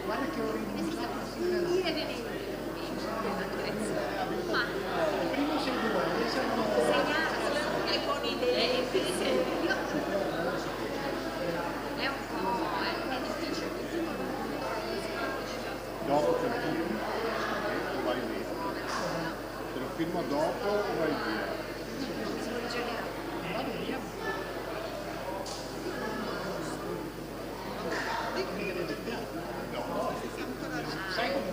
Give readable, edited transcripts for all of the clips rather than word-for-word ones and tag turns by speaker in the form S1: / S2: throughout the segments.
S1: Guarda che ho rinunciato a segnalare. Prima sei due, adesso
S2: e con idee è un po' è difficile.
S3: Dopo te lo filmo o vai via? Te lo filmo dopo o vai via?
S1: vado via. Sai come?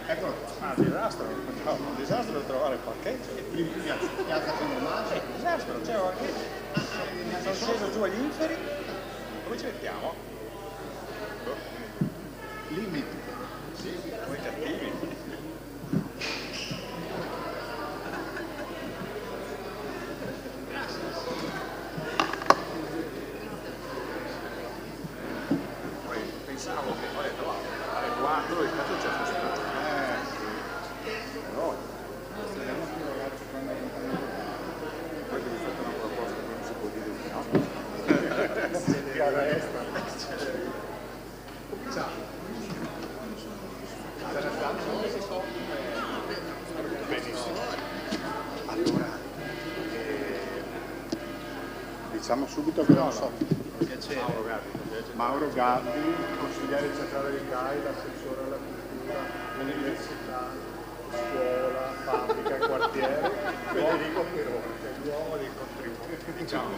S3: Eccolo qua. Un disastro trovare il parcheggio. Piazza Comunale. Disastro, c'è un parcheggio. Sono sceso giù agli inferi. Come ci mettiamo? Limiti. Sì, come cattivi. Pensavo che poi fare 4 e cazzo c'è questo. Però speriamo che i ragazzi quando poi devi fare una proposta che non si può dire di no. Che arresta. Cominciamo. Benissimo. Allora diciamo subito che non so. Mauro Gabbi, consigliere centrale di CAI, l'assessore alla cultura, l'università, scuola, fabbrica, quartiere, Federico Perone, che è l'uomo dei contributi, diciamo,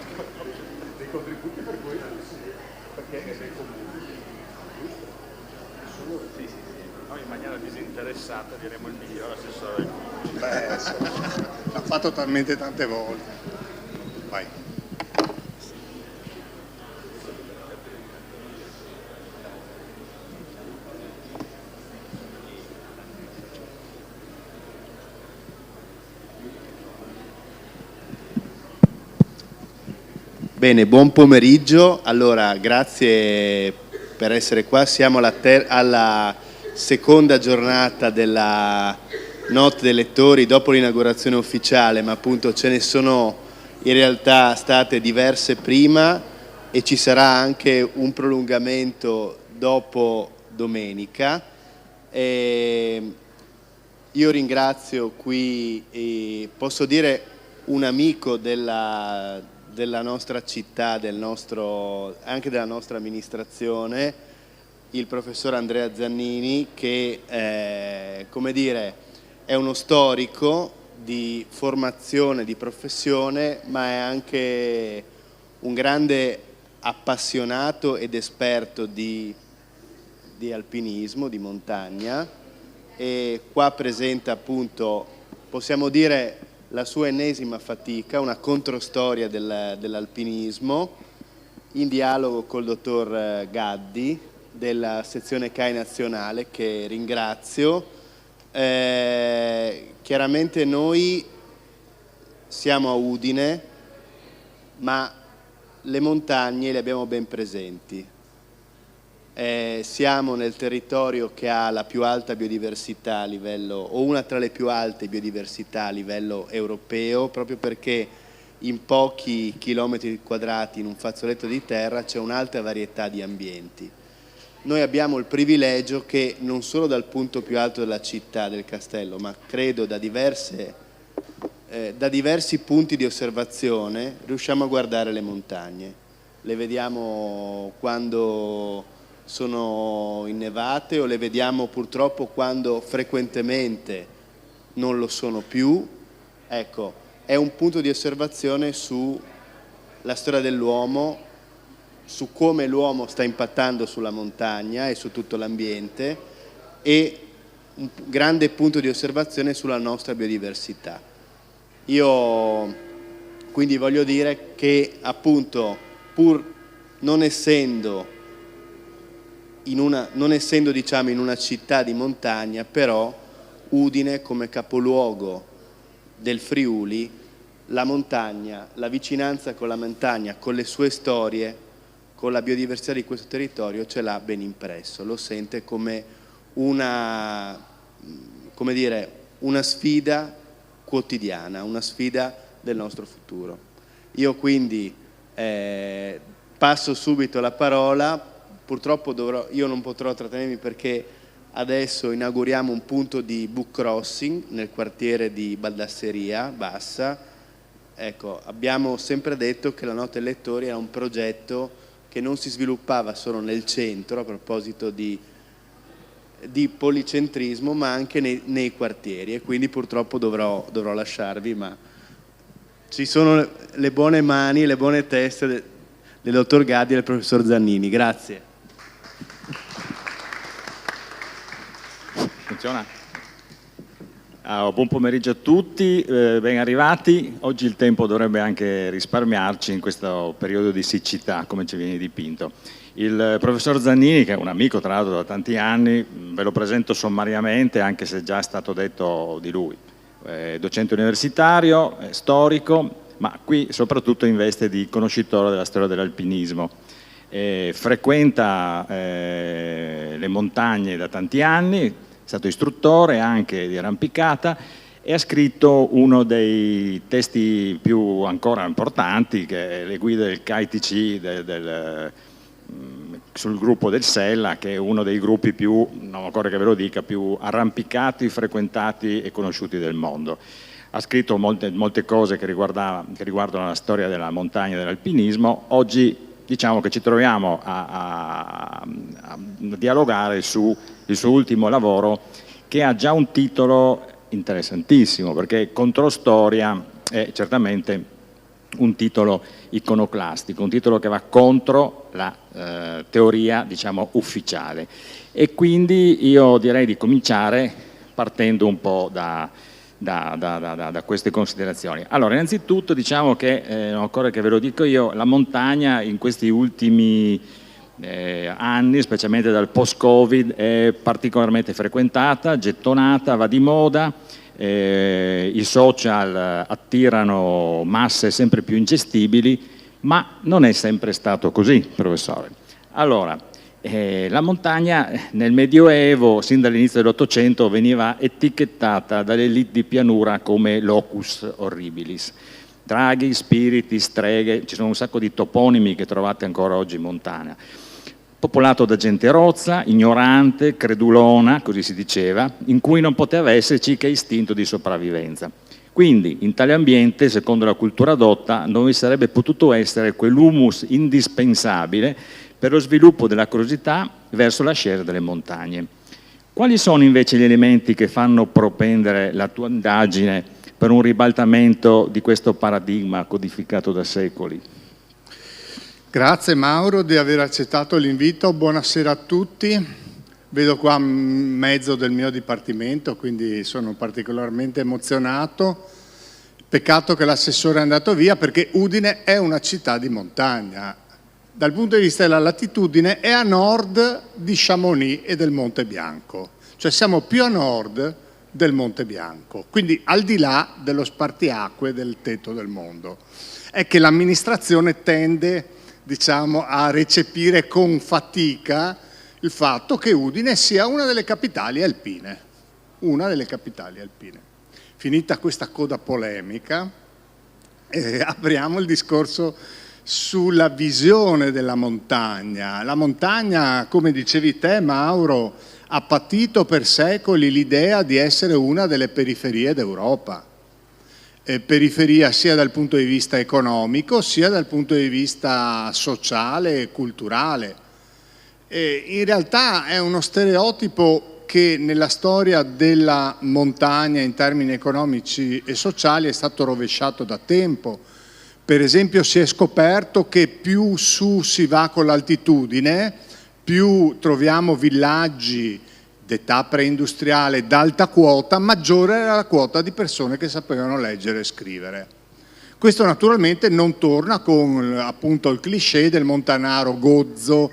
S3: dei contributi per cui perché è dei comuni. Giusto? Sì. Noi in maniera disinteressata diremo il miglior assessore del comune. Beh, l'ha fatto talmente tante volte. Vai.
S4: Bene, buon pomeriggio. Allora, grazie per essere qua. Siamo alla seconda giornata della Notte dei Lettori dopo l'inaugurazione ufficiale, ma appunto ce ne sono in realtà state diverse prima e ci sarà anche un prolungamento dopo domenica. Io ringrazio qui, posso dire, un amico della nostra città, anche della nostra amministrazione, il professor Andrea Zannini, che come dire, è uno storico di formazione, di professione, ma è anche un grande appassionato ed esperto di alpinismo, di montagna, e qua presenta appunto, possiamo dire, la sua ennesima fatica, una controstoria dell'alpinismo, in dialogo col dottor Gaddi della sezione CAI nazionale, che ringrazio. Chiaramente noi siamo a Udine, ma le montagne le abbiamo ben presenti. Siamo nel territorio che ha la più alta biodiversità a livello, o una tra le più alte biodiversità a livello europeo, proprio perché in pochi chilometri quadrati in un fazzoletto di terra c'è un'alta varietà di ambienti. Noi abbiamo il privilegio che non solo dal punto più alto della città, del castello, ma credo da diversi punti di osservazione riusciamo a guardare le montagne. Le vediamo quando sono innevate o le vediamo purtroppo quando frequentemente non lo sono più. Ecco, è un punto di osservazione sulla storia dell'uomo, su come l'uomo sta impattando sulla montagna e su tutto l'ambiente, e un grande punto di osservazione sulla nostra biodiversità. Io quindi voglio dire che appunto, pur non essendo diciamo in una città di montagna, però Udine come capoluogo del Friuli, la montagna, la vicinanza con la montagna, con le sue storie, con la biodiversità di questo territorio ce l'ha ben impresso, lo sente come una sfida quotidiana, una sfida del nostro futuro. Io quindi passo subito la parola. Purtroppo io non potrò trattenermi perché adesso inauguriamo un punto di book crossing nel quartiere di Baldasseria Bassa. Ecco, abbiamo sempre detto che la Notte dei Lettori era un progetto che non si sviluppava solo nel centro, a proposito di policentrismo, ma anche nei quartieri, e quindi purtroppo dovrò lasciarvi, ma ci sono le buone mani, le buone teste del dottor Gaddi e del professor Zannini. Grazie.
S5: Funziona? Buon pomeriggio a tutti, ben arrivati. Oggi il tempo dovrebbe anche risparmiarci in questo periodo di siccità, come ci viene dipinto. Il professor Zannini, che è un amico tra l'altro da tanti anni, ve lo presento sommariamente, anche se già è stato detto di lui. Docente universitario, storico, ma qui soprattutto in veste di conoscitore della storia dell'alpinismo. Frequenta le montagne da tanti anni, è stato istruttore anche di arrampicata e ha scritto uno dei testi più ancora importanti, che è le guide del KITC sul gruppo del Sella, che è uno dei gruppi più, non occorre che ve lo dica, più arrampicati, frequentati e conosciuti del mondo. Ha scritto molte cose che riguardano la storia della montagna e dell'alpinismo. Oggi diciamo che ci troviamo a dialogare su il suo ultimo lavoro, che ha già un titolo interessantissimo, perché Controstoria è certamente un titolo iconoclastico, un titolo che va contro la teoria, diciamo, ufficiale. E quindi io direi di cominciare partendo un po' da queste considerazioni. Allora, innanzitutto diciamo che, non occorre che ve lo dico io, la montagna in questi ultimi anni, specialmente dal post-Covid, è particolarmente frequentata, gettonata, va di moda, i social attirano masse sempre più ingestibili, Ma non è sempre stato così, professore. Allora, la montagna nel Medioevo, sin dall'inizio dell'Ottocento, veniva etichettata dalle elite di pianura come locus horribilis. Draghi, spiriti, streghe, ci sono un sacco di toponimi che trovate ancora oggi in montagna. Popolato da gente rozza, ignorante, credulona, così si diceva, in cui non poteva esserci che istinto di sopravvivenza. Quindi, in tale ambiente, secondo la cultura dotta, non vi sarebbe potuto essere quell'humus indispensabile per lo sviluppo della curiosità verso l'ascesa delle montagne. Quali sono invece gli elementi che fanno propendere la tua indagine per un ribaltamento di questo paradigma codificato da secoli?
S3: Grazie Mauro di aver accettato l'invito, buonasera a tutti. Vedo qua mezzo del mio dipartimento, quindi sono particolarmente emozionato. Peccato che l'assessore è andato via, perché Udine è una città di montagna. Dal punto di vista della latitudine è a nord di Chamonix e del Monte Bianco, cioè siamo più a nord del Monte Bianco, quindi al di là dello spartiacque del tetto del mondo. È che l'amministrazione tende, diciamo, a recepire con fatica il fatto che Udine sia una delle capitali alpine. Finita questa coda polemica, apriamo il discorso sulla visione della montagna. La montagna, come dicevi te Mauro, ha patito per secoli l'idea di essere una delle periferie d'Europa. Periferia sia dal punto di vista economico sia dal punto di vista sociale e culturale. In realtà è uno stereotipo che nella storia della montagna in termini economici e sociali è stato rovesciato da tempo. Per esempio si è scoperto che più su si va con l'altitudine, più troviamo villaggi d'età preindustriale d'alta quota, maggiore era la quota di persone che sapevano leggere e scrivere. Questo naturalmente non torna con appunto il cliché del montanaro gozzo,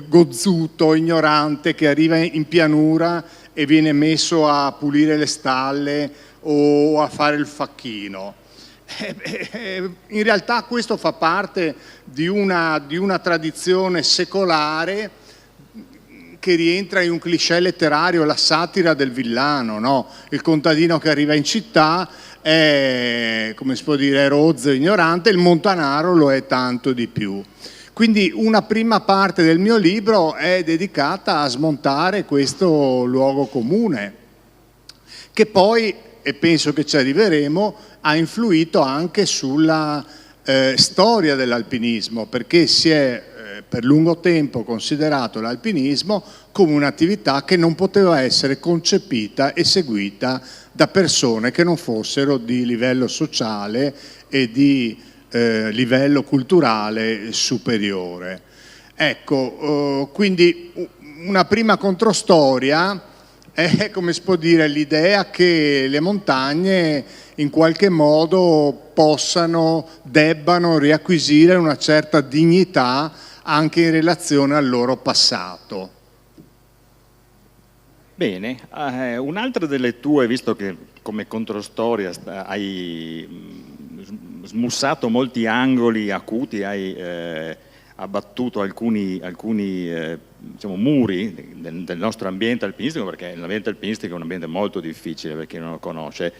S3: gozzuto, ignorante, che arriva in pianura e viene messo a pulire le stalle o a fare il facchino. In realtà questo fa parte di una tradizione secolare che rientra in un cliché letterario, la satira del villano, no? Il contadino che arriva in città è, come si può dire, rozzo e ignorante, il montanaro lo è tanto di più. Quindi una prima parte del mio libro è dedicata a smontare questo luogo comune, che poi, e penso che ci arriveremo, ha influito anche sulla storia dell'alpinismo, perché si è per lungo tempo considerato l'alpinismo come un'attività che non poteva essere concepita e seguita da persone che non fossero di livello sociale e di livello culturale superiore. Ecco, quindi una prima controstoria è, come si può dire, l'idea che le montagne in qualche modo debbano riacquisire una certa dignità anche in relazione al loro passato.
S5: Bene, un'altra delle tue, visto che come controstoria hai smussato molti angoli acuti, hai abbattuto alcuni diciamo, muri del nostro ambiente alpinistico, perché l'ambiente alpinistico è un ambiente molto difficile per chi non lo conosce,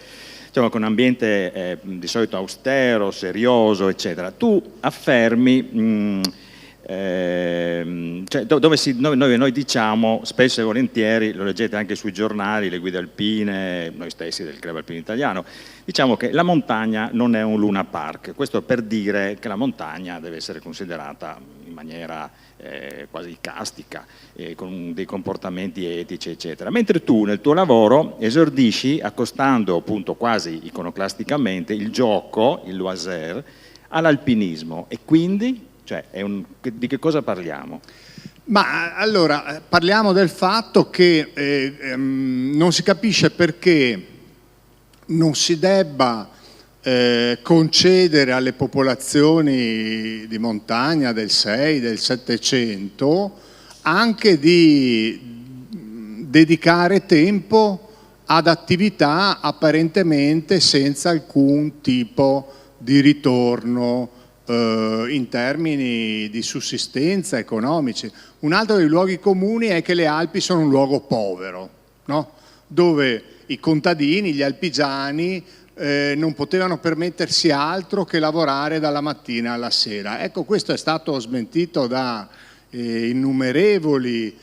S5: diciamo che è un ambiente di solito austero, serioso, eccetera. Tu affermi cioè, dove noi diciamo spesso e volentieri, lo leggete anche sui giornali, le guide alpine, noi stessi del Club Alpino Italiano, diciamo che la montagna non è un Luna Park. Questo per dire che la montagna deve essere considerata in maniera quasi castica, con dei comportamenti etici eccetera, mentre tu nel tuo lavoro esordisci accostando appunto quasi iconoclasticamente il gioco, il loisir, all'alpinismo. E quindi cioè, di che cosa parliamo?
S3: Ma allora, parliamo del fatto che non si capisce perché non si debba concedere alle popolazioni di montagna del 6, del 700 anche di dedicare tempo ad attività apparentemente senza alcun tipo di ritorno in termini di sussistenza economici. Un altro dei luoghi comuni è che le Alpi sono un luogo povero, no? Dove i contadini, gli alpigiani, non potevano permettersi altro che lavorare dalla mattina alla sera. Ecco, questo è stato smentito da innumerevoli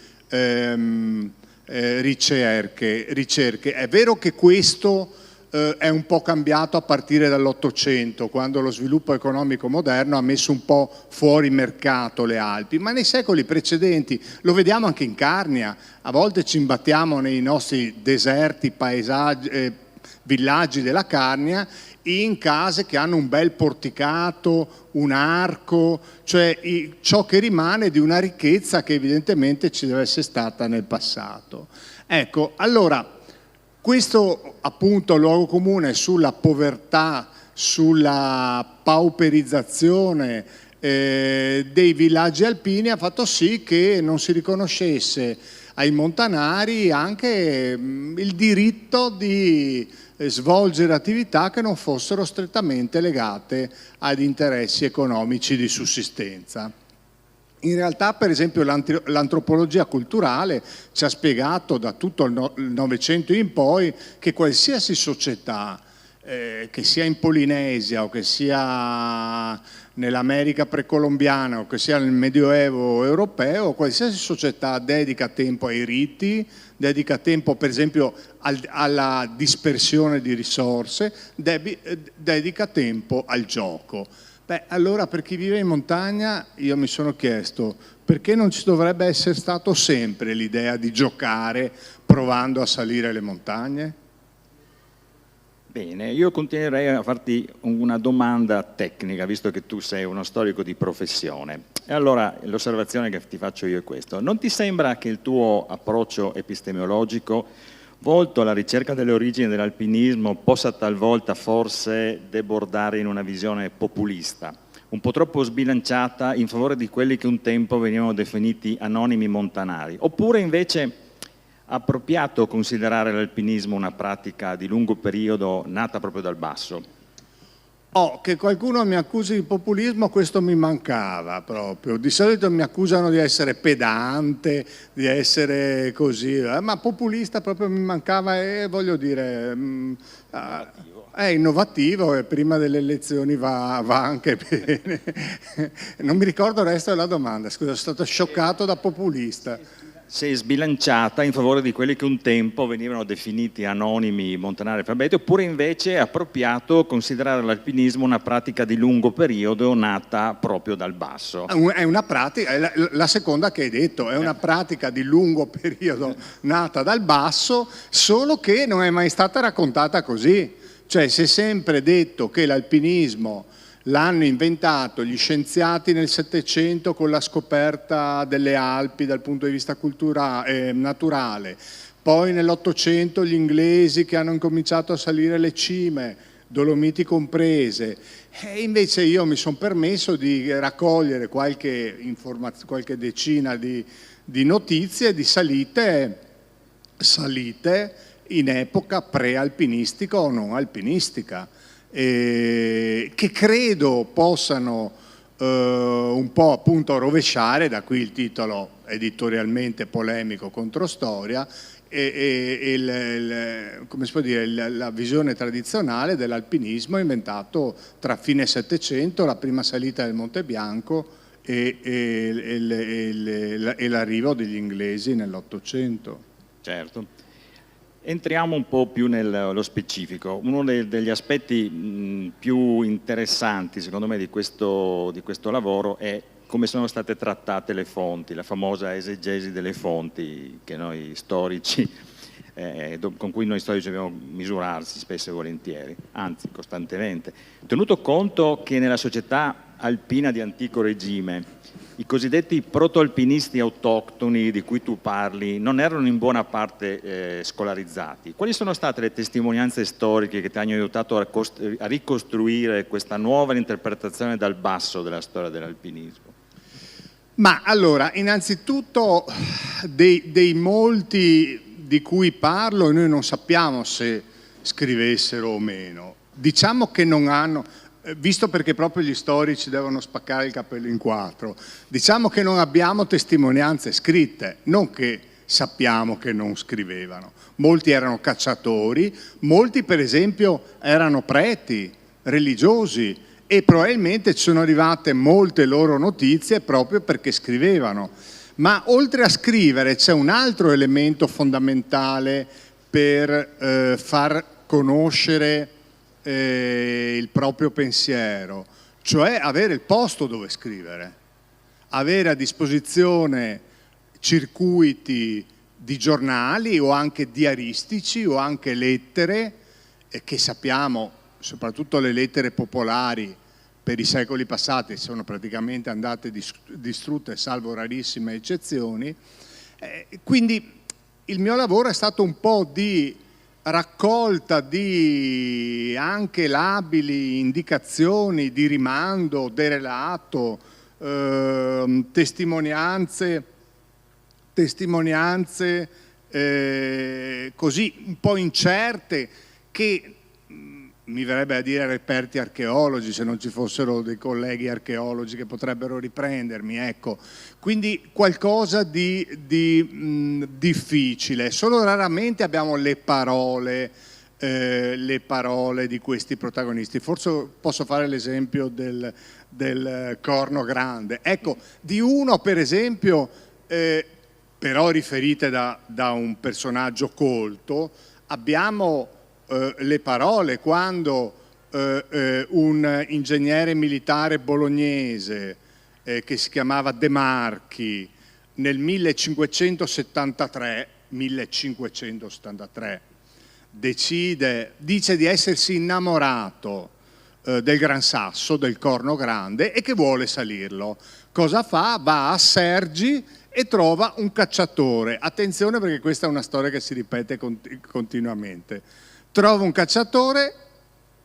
S3: ricerche. È vero che questo è un po' cambiato a partire dall'Ottocento, quando lo sviluppo economico moderno ha messo un po' fuori mercato le Alpi, ma nei secoli precedenti, lo vediamo anche in Carnia, a volte ci imbattiamo nei nostri deserti, paesaggi, villaggi della Carnia, in case che hanno un bel porticato, un arco, cioè ciò che rimane di una ricchezza che evidentemente ci deve essere stata nel passato. Ecco, allora, questo appunto luogo comune sulla povertà, sulla pauperizzazione dei villaggi alpini ha fatto sì che non si riconoscesse ai montanari anche il diritto di svolgere attività che non fossero strettamente legate ad interessi economici di sussistenza. In realtà, per esempio, l'antropologia culturale ci ha spiegato da tutto il Novecento in poi che qualsiasi società, che sia in Polinesia o che sia nell'America precolombiana o che sia nel Medioevo europeo, qualsiasi società dedica tempo ai riti, dedica tempo per esempio alla dispersione di risorse, dedica tempo al gioco. Beh, allora per chi vive in montagna io mi sono chiesto perché non ci dovrebbe essere stato sempre l'idea di giocare provando a salire le montagne?
S5: Bene, io continuerei a farti una domanda tecnica, visto che tu sei uno storico di professione. E allora l'osservazione che ti faccio io è questa. Non ti sembra che il tuo approccio epistemologico volto alla ricerca delle origini dell'alpinismo possa talvolta forse debordare in una visione populista, un po' troppo sbilanciata in favore di quelli che un tempo venivano definiti anonimi montanari, oppure invece appropriato considerare l'alpinismo una pratica di lungo periodo nata proprio dal basso?
S3: Che qualcuno mi accusi di populismo, questo mi mancava proprio. Di solito mi accusano di essere pedante, di essere così, ma populista proprio mi mancava e voglio dire, è innovativo e prima delle elezioni va anche bene. Non mi ricordo il resto della domanda, scusa, sono stato scioccato da populista.
S5: Si è sbilanciata in favore di quelli che un tempo venivano definiti anonimi montanari alfabeti, oppure invece è appropriato considerare l'alpinismo una pratica di lungo periodo nata proprio dal basso?
S3: È una pratica, è la seconda che hai detto, è una pratica di lungo periodo nata dal basso, solo che non è mai stata raccontata così. Cioè si è sempre detto che l'alpinismo l'hanno inventato gli scienziati nel Settecento con la scoperta delle Alpi dal punto di vista naturale, poi nell'Ottocento gli inglesi che hanno incominciato a salire le cime, Dolomiti comprese, e invece io mi sono permesso di raccogliere qualche decina di notizie di salite in epoca pre-alpinistica o non alpinistica. Che credo possano un po' appunto rovesciare, da qui il titolo editorialmente polemico contro storia, come si può dire, la visione tradizionale dell'alpinismo inventato tra fine Settecento, la prima salita del Monte Bianco e l'arrivo degli inglesi nell'Ottocento.
S5: Certo. Entriamo un po' più nello specifico. Uno degli aspetti più interessanti secondo me di questo lavoro è come sono state trattate le fonti, la famosa esegesi delle fonti che noi storici, con cui noi storici dobbiamo misurarsi spesso e volentieri, anzi costantemente. Tenuto conto che nella società alpina di antico regime i cosiddetti proto-alpinisti autoctoni di cui tu parli non erano in buona parte scolarizzati. Quali sono state le testimonianze storiche che ti hanno aiutato a ricostruire questa nuova interpretazione dal basso della storia dell'alpinismo?
S3: Ma allora, innanzitutto dei molti di cui parlo noi non sappiamo se scrivessero o meno. Diciamo che non hanno... visto perché proprio gli storici devono spaccare il capello in quattro, diciamo che non abbiamo testimonianze scritte, non che sappiamo che non scrivevano. Molti erano cacciatori, molti per esempio erano preti, religiosi, e probabilmente ci sono arrivate molte loro notizie proprio perché scrivevano. Ma oltre a scrivere c'è un altro elemento fondamentale per far conoscere il proprio pensiero, cioè avere il posto dove scrivere, avere a disposizione circuiti di giornali o anche diaristici o anche lettere che sappiamo, soprattutto le lettere popolari per i secoli passati, sono praticamente andate distrutte salvo rarissime eccezioni. Quindi il mio lavoro è stato un po' di raccolta di anche labili indicazioni di rimando, derelato, testimonianze così un po' incerte, che mi verrebbe a dire reperti archeologi, se non ci fossero dei colleghi archeologi che potrebbero riprendermi, ecco. Quindi qualcosa di difficile. Solo raramente abbiamo le parole di questi protagonisti. Forse posso fare l'esempio del Corno Grande. Ecco, di uno per esempio, però riferite da un personaggio colto, abbiamo le parole quando un ingegnere militare bolognese che si chiamava De Marchi nel 1573 dice di essersi innamorato del Gran Sasso, del Corno Grande, e che vuole salirlo. Cosa fa? Va a Sergi e trova un cacciatore. Attenzione, perché questa è una storia che si ripete continuamente. Trova un cacciatore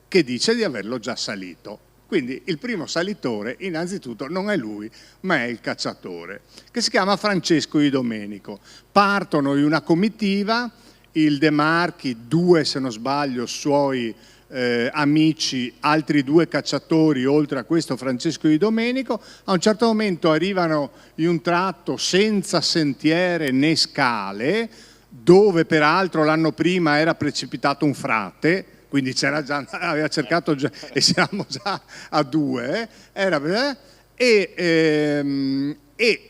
S3: che dice di averlo già salito. Quindi il primo salitore innanzitutto non è lui, ma è il cacciatore, che si chiama Francesco di Domenico. Partono in una comitiva, il De Marchi, due se non sbaglio suoi amici, altri due cacciatori oltre a questo Francesco di Domenico. A un certo momento arrivano in un tratto senza sentiere né scale, dove peraltro l'anno prima era precipitato un frate, quindi c'era già, aveva cercato già, e siamo già a due, e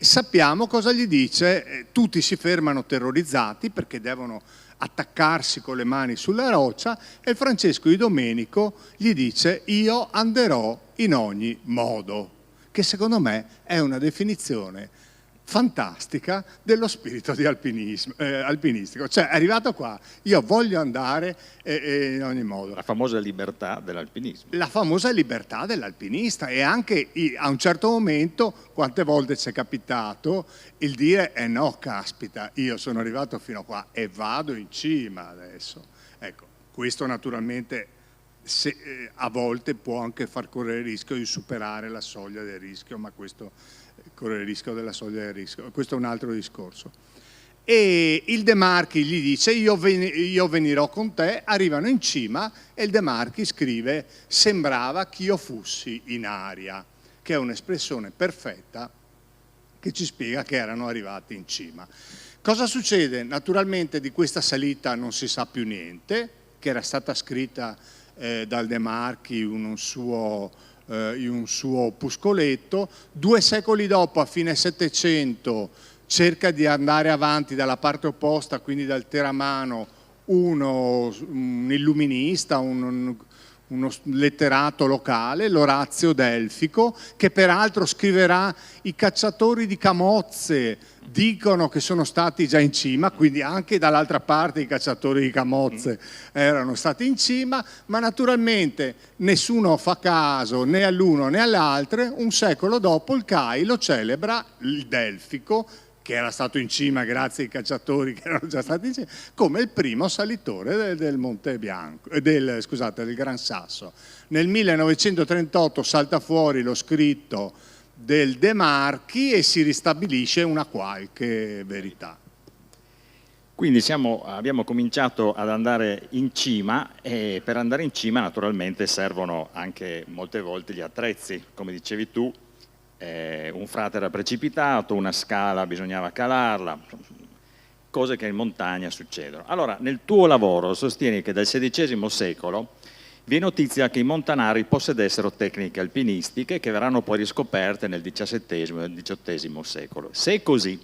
S3: sappiamo cosa gli dice. Tutti si fermano terrorizzati perché devono attaccarsi con le mani sulla roccia, e Francesco di Domenico gli dice: io anderò in ogni modo, che secondo me è una definizione fantastica dello spirito di alpinistico. Cioè, arrivato qua, io voglio andare in ogni modo.
S5: La famosa libertà dell'alpinismo.
S3: La famosa libertà dell'alpinista, e anche a un certo momento, quante volte ci è capitato il dire no, caspita, io sono arrivato fino a qua e vado in cima adesso. Ecco, questo naturalmente a volte può anche far correre il rischio di superare la soglia del rischio, ma questo correre il rischio della soglia del rischio, questo è un altro discorso. E il De Marchi gli dice: io venirò con te. Arrivano in cima e il De Marchi scrive: sembrava che io fossi in aria, che è un'espressione perfetta che ci spiega che erano arrivati in cima. Cosa succede? Naturalmente di questa salita non si sa più niente, che era stata scritta dal De Marchi in un suo opuscoletto. 2 secoli dopo, a fine Settecento, cerca di andare avanti dalla parte opposta, quindi dal Teramano, un illuminista, uno letterato locale, l'Orazio Delfico, che peraltro scriverà: i cacciatori di Camozze dicono che sono stati già in cima, quindi anche dall'altra parte i cacciatori di Camozze erano stati in cima, ma naturalmente nessuno fa caso né all'uno né all'altro. Un secolo dopo il CAI lo celebra, il Delfico, che era stato in cima grazie ai cacciatori che erano già stati in cima, come il primo salitore del Monte Bianco, del Gran Sasso. Nel 1938 salta fuori lo scritto del De Marchi e si ristabilisce una qualche verità.
S5: Quindi abbiamo cominciato ad andare in cima e per andare in cima naturalmente servono anche molte volte gli attrezzi, come dicevi tu, un frate era precipitato, una scala bisognava calarla, cose che in montagna succedono. Allora, nel tuo lavoro sostieni che dal XVI secolo vi è notizia che i montanari possedessero tecniche alpinistiche che verranno poi riscoperte nel XVII e XVIII secolo. Se è così,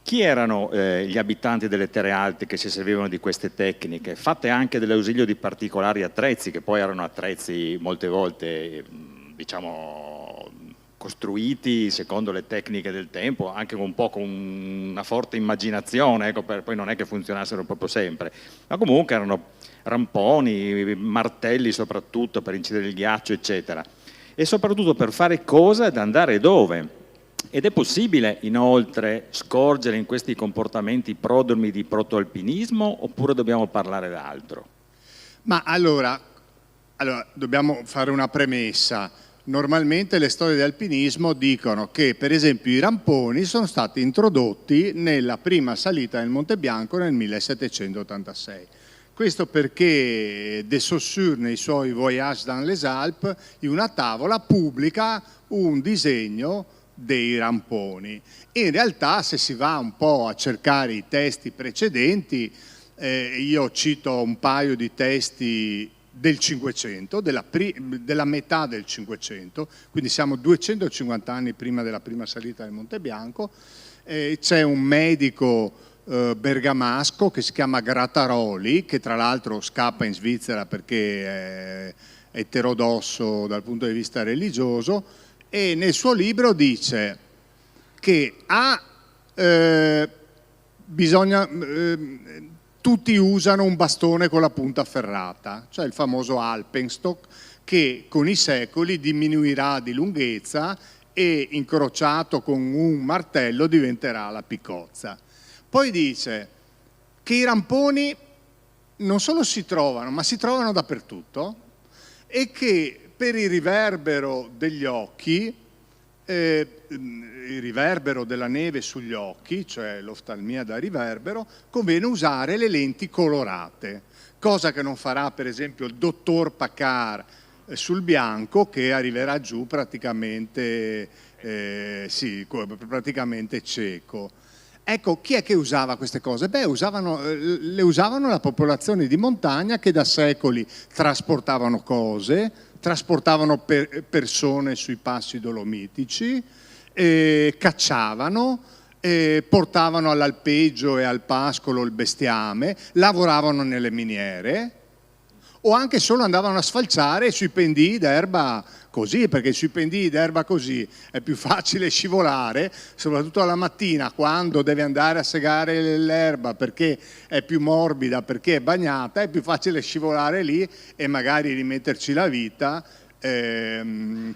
S5: chi erano gli abitanti delle terre alte che si servivano di queste tecniche, fatte anche dell'ausilio di particolari attrezzi, che poi erano attrezzi molte volte, diciamo, costruiti secondo le tecniche del tempo, anche un po' con una forte immaginazione, ecco, poi non è che funzionassero proprio sempre, ma comunque erano ramponi, martelli soprattutto per incidere il ghiaccio, eccetera. E soprattutto per fare cosa ed andare dove. Ed è possibile inoltre scorgere in questi comportamenti prodromi di protoalpinismo oppure dobbiamo parlare d'altro?
S3: Ma allora, dobbiamo fare una premessa. Normalmente le storie di alpinismo dicono che per esempio i ramponi sono stati introdotti nella prima salita del Monte Bianco nel 1786. Questo perché de Saussure nei suoi Voyage dans les Alpes in una tavola pubblica un disegno dei ramponi. In realtà se si va un po' a cercare i testi precedenti, io cito un paio di testi del Cinquecento, della metà del Cinquecento, quindi siamo 250 anni prima della prima salita del Monte Bianco. C'è un medico bergamasco che si chiama Grataroli, che tra l'altro scappa in Svizzera perché è eterodosso dal punto di vista religioso, e nel suo libro dice che tutti usano un bastone con la punta ferrata, cioè il famoso Alpenstock, che con i secoli diminuirà di lunghezza e incrociato con un martello diventerà la piccozza. Poi dice che i ramponi non solo si trovano, ma si trovano dappertutto, e che per il riverbero degli occhi, il riverbero della neve sugli occhi, cioè l'oftalmia da riverbero, conviene usare le lenti colorate, cosa che non farà per esempio il dottor Paccard sul bianco, che arriverà giù praticamente cieco. Ecco, chi è che usava queste cose? Beh, le usavano la popolazione di montagna, che da secoli trasportavano cose, trasportavano persone sui passi dolomitici, cacciavano, portavano all'alpeggio e al pascolo il bestiame, lavoravano nelle miniere o anche solo andavano a sfalciare sui pendii d'erba così, perché sui pendii d'erba così è più facile scivolare, soprattutto alla mattina quando deve andare a segare l'erba perché è più morbida, perché è bagnata, è più facile scivolare lì e magari rimetterci la vita che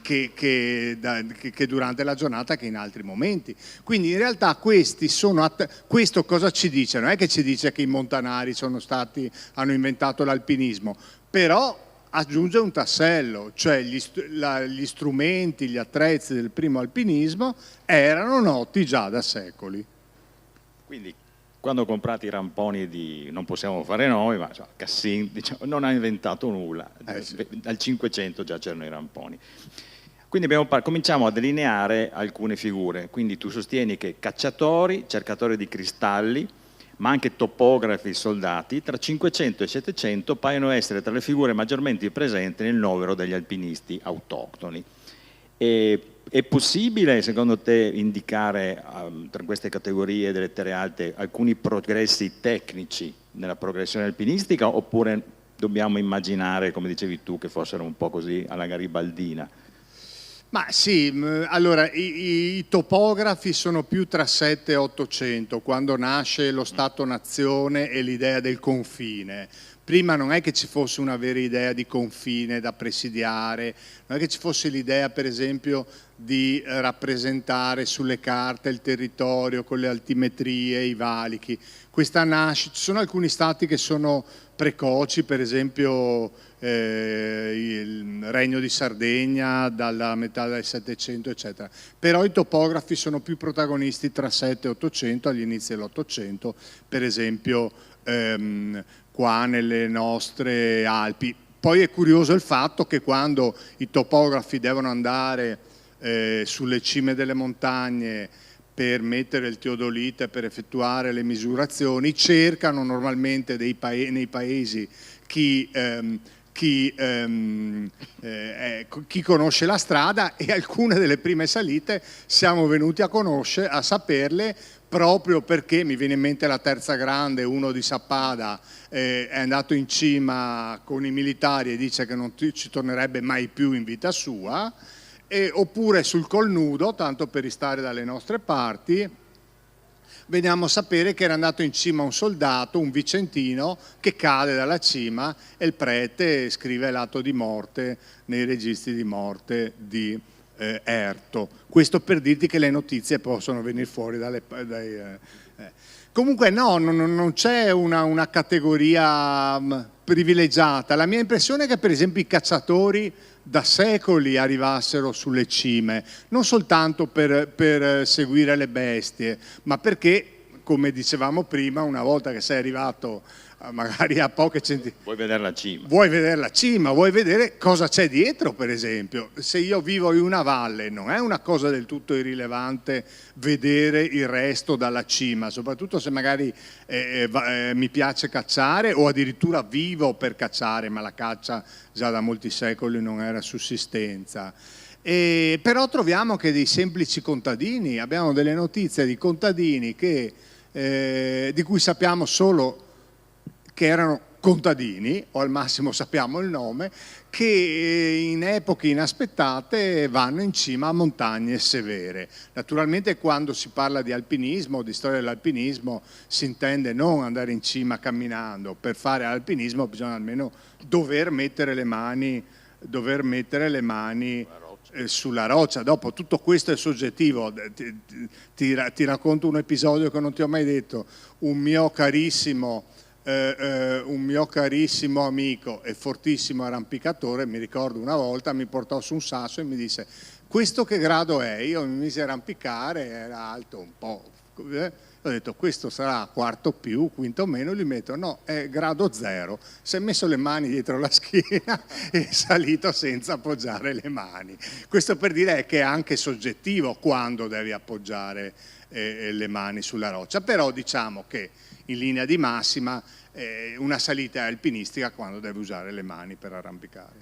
S3: durante la giornata, che in altri momenti. Quindi in realtà questo cosa ci dice? Non è che ci dice che i montanari hanno inventato l'alpinismo, però aggiunge un tassello, cioè gli strumenti, gli attrezzi del primo alpinismo erano noti già da secoli.
S5: Quindi quando comprate i ramponi non possiamo fare noi, ma Cassin, diciamo, non ha inventato nulla, dal 500 già c'erano i ramponi. Quindi cominciamo a delineare alcune figure, quindi tu sostieni che cacciatori, cercatori di cristalli, ma anche topografi, soldati, tra 500 e 700 paiono essere tra le figure maggiormente presenti nel novero degli alpinisti autoctoni. È possibile, secondo te, indicare tra queste categorie delle terre alte alcuni progressi tecnici nella progressione alpinistica, oppure dobbiamo immaginare, come dicevi tu, che fossero un po' così alla garibaldina?
S3: Ma sì, allora i topografi sono più tra 7 e 800, quando nasce lo Stato-nazione e l'idea del confine. Prima non è che ci fosse una vera idea di confine da presidiare, non è che ci fosse l'idea per esempio di rappresentare sulle carte il territorio con le altimetrie, i valichi. Ci sono alcuni stati che sono precoci, per esempio il Regno di Sardegna dalla metà del Settecento, eccetera. Però i topografi sono più protagonisti tra 7 e 800, agli inizi dell'Ottocento, per esempio qua nelle nostre Alpi. Poi è curioso il fatto che quando i topografi devono andare sulle cime delle montagne per mettere il teodolite, per effettuare le misurazioni, cercano normalmente nei paesi chi conosce la strada, e alcune delle prime salite siamo venuti a saperle proprio perché mi viene in mente la Terza Grande. Uno di Sappada è andato in cima con i militari e dice che non ci tornerebbe mai più in vita sua, oppure sul Colnudo, tanto per restare dalle nostre parti, veniamo a sapere che era andato in cima un soldato, un vicentino, che cade dalla cima e il prete scrive l'atto di morte nei registri di morte di Erto. Questo per dirti che le notizie possono venire fuori Comunque no, non c'è una categoria privilegiata. La mia impressione è che per esempio i cacciatori da secoli arrivassero sulle cime, non soltanto per seguire le bestie, ma perché, come dicevamo prima, una volta che sei arrivato magari a poche centinaia...
S5: Vuoi vedere la cima.
S3: Vuoi vedere la cima, vuoi vedere cosa c'è dietro, per esempio. Se io vivo in una valle, non è una cosa del tutto irrilevante vedere il resto dalla cima, soprattutto se magari mi piace cacciare o addirittura vivo per cacciare, ma la caccia già da molti secoli non era sussistenza. Però troviamo che dei semplici contadini, abbiamo delle notizie di contadini di cui sappiamo solo che erano contadini, o al massimo sappiamo il nome, che in epoche inaspettate vanno in cima a montagne severe. Naturalmente quando si parla di alpinismo, di storia dell'alpinismo, si intende non andare in cima camminando. Per fare alpinismo bisogna almeno dover mettere le mani sulla roccia. Dopo tutto questo è soggettivo. Ti racconto un episodio che non ti ho mai detto. Un mio carissimo amico e fortissimo arrampicatore, mi ricordo una volta, mi portò su un sasso e mi disse: questo che grado è? Io mi misi a arrampicare, era alto un po', ho detto questo sarà quarto più, quinto meno, gli metto no, è grado 0, si è messo le mani dietro la schiena e è salito senza appoggiare le mani. Questo per dire che è anche soggettivo quando devi appoggiare le mani sulla roccia, però diciamo che in linea di massima una salita è alpinistica quando devi usare le mani per arrampicare.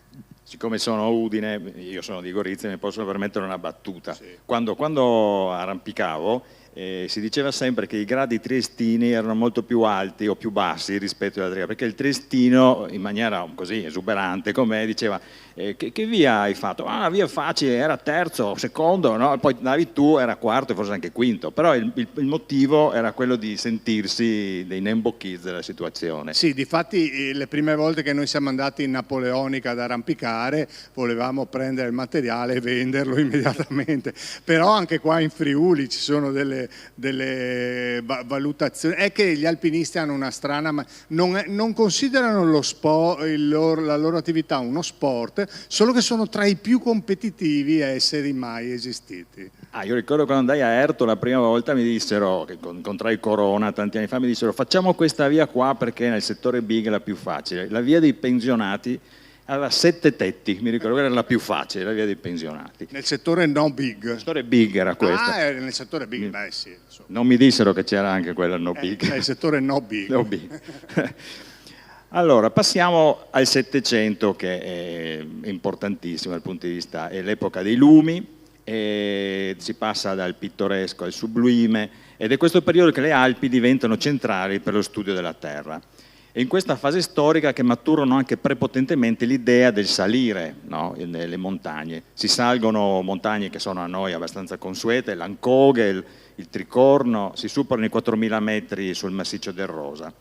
S5: Siccome sono a Udine, io sono di Gorizia, mi posso permettere una battuta.
S3: Sì.
S5: Quando arrampicavo si diceva sempre che i gradi triestini erano molto più alti o più bassi rispetto alla Adria, perché il triestino, in maniera così esuberante come diceva che via hai fatto? Ah, via facile, era terzo, secondo, no? Poi andavi tu, era quarto e forse anche quinto, però il motivo era quello di sentirsi dei Nembo Kids della situazione.
S3: Sì, difatti le prime volte che noi siamo andati in Napoleonica ad arrampicare volevamo prendere il materiale e venderlo immediatamente, però anche qua in Friuli ci sono delle valutazioni. È che gli alpinisti hanno una strana, non considerano la loro attività uno sport, solo che sono tra i più competitivi esseri mai esistiti.
S5: Io ricordo quando andai a Erto la prima volta mi dissero, che incontrai Corona tanti anni fa, mi dissero facciamo questa via qua perché nel settore big è la più facile. La via dei pensionati aveva 7 tetti, mi ricordo che era la più facile, la via dei pensionati.
S3: Nel settore no big.
S5: Nel settore big era questa.
S3: Nel settore big, beh sì. Insomma.
S5: Non mi dissero che c'era anche quella no big.
S3: Nel settore no big.
S5: No big. Allora, passiamo al Settecento, che è importantissimo dal punto di vista, è l'epoca dei lumi, e si passa dal pittoresco al sublime, ed è questo periodo che le Alpi diventano centrali per lo studio della Terra. E in questa fase storica che maturano anche prepotentemente l'idea del salire, no? Nelle montagne. Si salgono montagne che sono a noi abbastanza consuete, l'Ancoghe, il Tricorno, si superano i 4.000 metri sul massiccio del Rosa.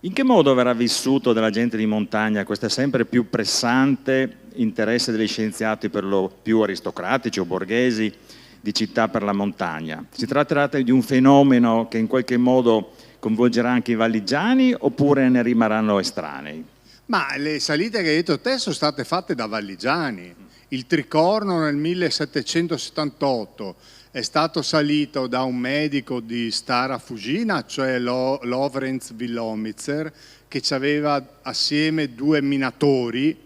S5: In che modo verrà vissuto dalla gente di montagna questo sempre più pressante interesse degli scienziati, per lo più aristocratici o borghesi, di città per la montagna? Si tratterà di un fenomeno che in qualche modo coinvolgerà anche i valligiani oppure ne rimarranno estranei?
S3: Ma le salite che hai detto te sono state fatte da valligiani. Il Tricorno nel 1778 è stato salito da un medico di Stara Fusina, cioè Lovrenz Willomitzer, che aveva assieme 2 minatori.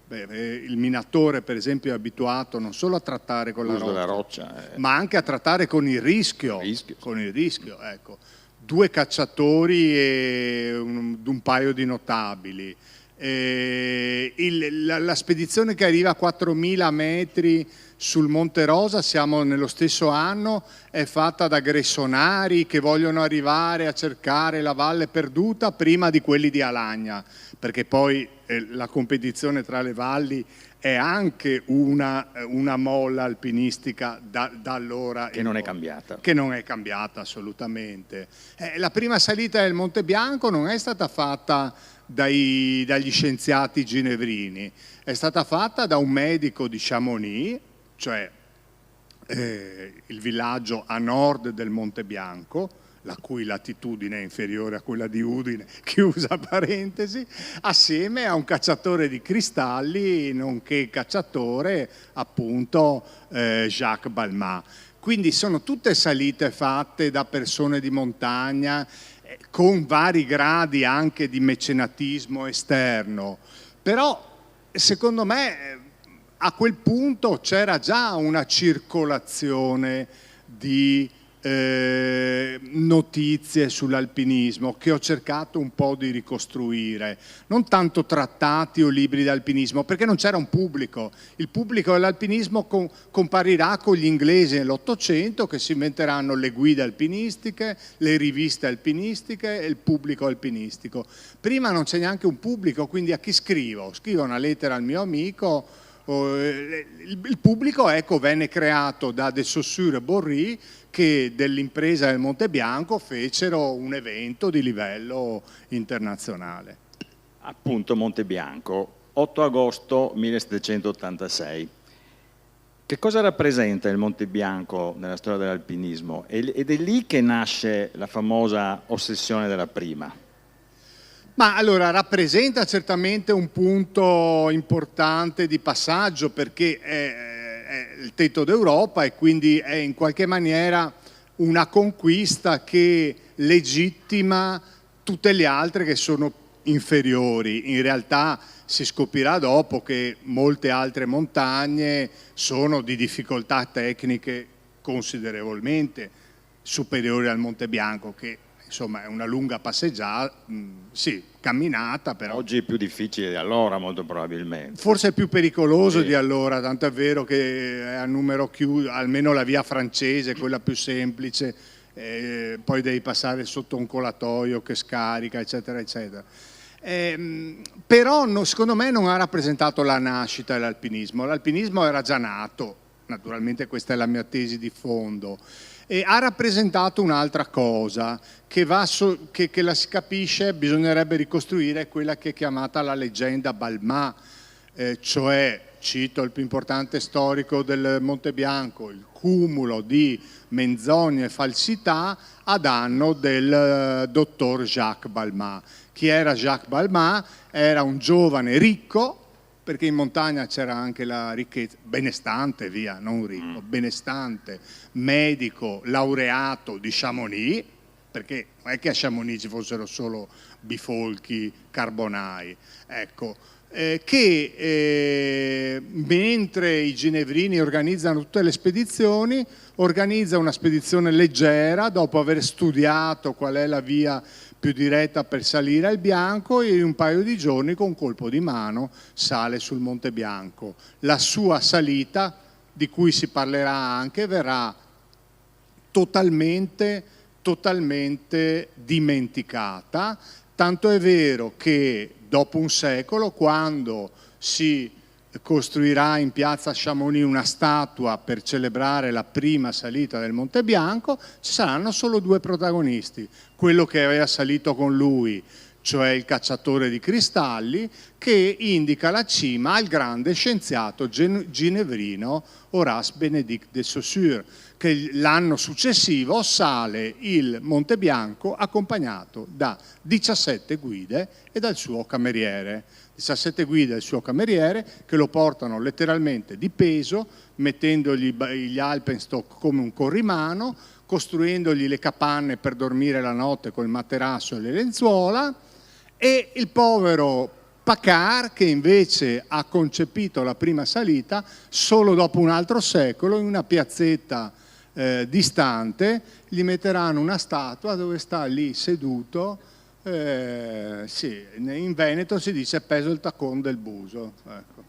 S3: Il minatore, per esempio, è abituato non solo a trattare con la roccia, ma anche a trattare con il rischio. Con il rischio, ecco. 2 cacciatori e un paio di notabili. La spedizione che arriva a 4.000 metri sul Monte Rosa, siamo nello stesso anno, è fatta da gressonari che vogliono arrivare a cercare la valle perduta prima di quelli di Alagna, perché poi la competizione tra le valli è anche una molla alpinistica da allora.
S5: Che non è cambiata.
S3: Che non è cambiata assolutamente. La prima salita del Monte Bianco non è stata fatta dagli scienziati ginevrini, è stata fatta da un medico di Chamonix, cioè il villaggio a nord del Monte Bianco, la cui latitudine è inferiore a quella di Udine, chiusa parentesi, assieme a un cacciatore di cristalli, nonché cacciatore appunto Jacques Balmat. Quindi sono tutte salite fatte da persone di montagna con vari gradi anche di mecenatismo esterno, però secondo me a quel punto c'era già una circolazione di notizie sull'alpinismo che ho cercato un po' di ricostruire, non tanto trattati o libri d'alpinismo, perché non c'era un pubblico. Il pubblico dell'alpinismo comparirà con gli inglesi nell'Ottocento, che si inventeranno le guide alpinistiche, le riviste alpinistiche e il pubblico alpinistico. Prima non c'è neanche un pubblico, quindi a chi scrivo? Scrivo una lettera al mio amico. Il pubblico, ecco, venne creato da De Saussure e Borry, che dell'impresa del Monte Bianco fecero un evento di livello internazionale.
S5: Appunto, Monte Bianco, 8 agosto 1786. Che cosa rappresenta il Monte Bianco nella storia dell'alpinismo? Ed è lì che nasce la famosa ossessione della prima.
S3: Ma allora rappresenta certamente un punto importante di passaggio, perché è il tetto d'Europa e quindi è in qualche maniera una conquista che legittima tutte le altre che sono inferiori. In realtà si scoprirà dopo che molte altre montagne sono di difficoltà tecniche considerevolmente superiori al Monte Bianco, che insomma è una lunga passeggiata, sì, camminata però.
S5: Oggi è più difficile di allora, molto probabilmente.
S3: Forse è più pericoloso di allora, tanto è vero che è a numero chiuso, almeno la via francese, quella più semplice, poi devi passare sotto un colatoio che scarica, eccetera, eccetera. Però secondo me non ha rappresentato la nascita dell'alpinismo. L'alpinismo era già nato, naturalmente questa è la mia tesi di fondo, e ha rappresentato un'altra cosa che la si capisce, bisognerebbe ricostruire quella che è chiamata la leggenda Balmat, cioè, cito il più importante storico del Monte Bianco, il cumulo di menzogne e falsità a danno del dottor Jacques Balmat. Chi era Jacques Balmat? Era un giovane ricco, perché in montagna c'era anche la ricchezza, benestante, via, non ricco, benestante, medico, laureato di Chamonix, perché non è che a Chamonix ci fossero solo bifolchi, carbonai, ecco, che mentre i ginevrini organizzano tutte le spedizioni, organizza una spedizione leggera dopo aver studiato qual è la via più diretta per salire al Bianco, e in un paio di giorni con un colpo di mano sale sul Monte Bianco. La sua salita, di cui si parlerà anche, verrà totalmente dimenticata, tanto è vero che dopo un secolo, quando si costruirà in piazza Chamonix una statua per celebrare la prima salita del Monte Bianco, ci saranno solo 2 protagonisti: quello che aveva salito con lui, cioè il cacciatore di cristalli, che indica la cima al grande scienziato ginevrino Horace Benedict de Saussure, che l'anno successivo sale il Monte Bianco accompagnato da 17 guide e dal suo cameriere. 17 guide e il suo cameriere che lo portano letteralmente di peso, mettendogli gli Alpenstock come un corrimano, costruendogli le capanne per dormire la notte col materasso e le lenzuola, e il povero Paccard, che invece ha concepito la prima salita solo dopo un altro secolo, in una piazzetta distante, gli metteranno una statua dove sta lì seduto. Sì, in Veneto si dice peso il tacon del buso. Ecco.